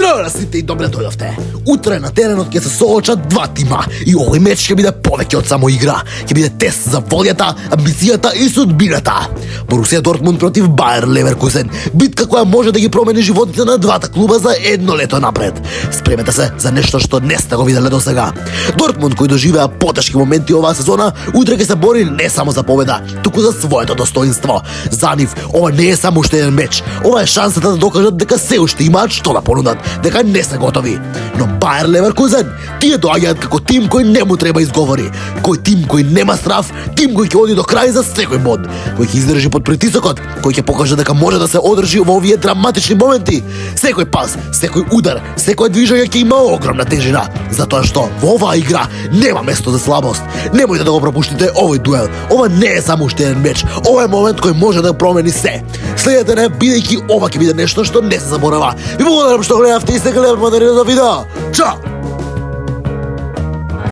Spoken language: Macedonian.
Здраво сите и добре дојдовте. Утре на теренот ќе се соочат два тима и овој меч ќе биде повеќе од само игра. Ќе биде тест за волјата, амбицијата и судбината. Борусија Дортмунд против Бајер Леверкузен. Битка која може да ги промени животите на двата клуба за едно лето напред. Спремете се за нешто што не сте го виделе до сега. Дортмунд, кој доживеа потешки моменти оваа сезона, утре ќе се бори не само за победа, туку за своето достоинство. За нив ова не е само уште еден меч. Ова е шансата да докажат дека се уште имаат што да понудат, дека не се готови. Но Бајер Леверкузен, тие доаѓаат како тим кој не му треба изговори, кој тим кој нема страв, тим кој ќе оди до крај за секој бод, кој ќе издржи под притисокот, кој ќе покаже дека може да се одржи во овие драматични моменти. Секој пас, секој удар, секој движење ќе има огромна тежина, затоа што во оваа игра нема место за слабост. Немојте да го пропуштите овој дуел. Ова не е само уште еден меч, ова е момент кој може да промени се. Следете не, бидејќи ова ќе биде нешто што не се заборава. Ви благодарам што гледавте и сте гледали модерното видео. Чао!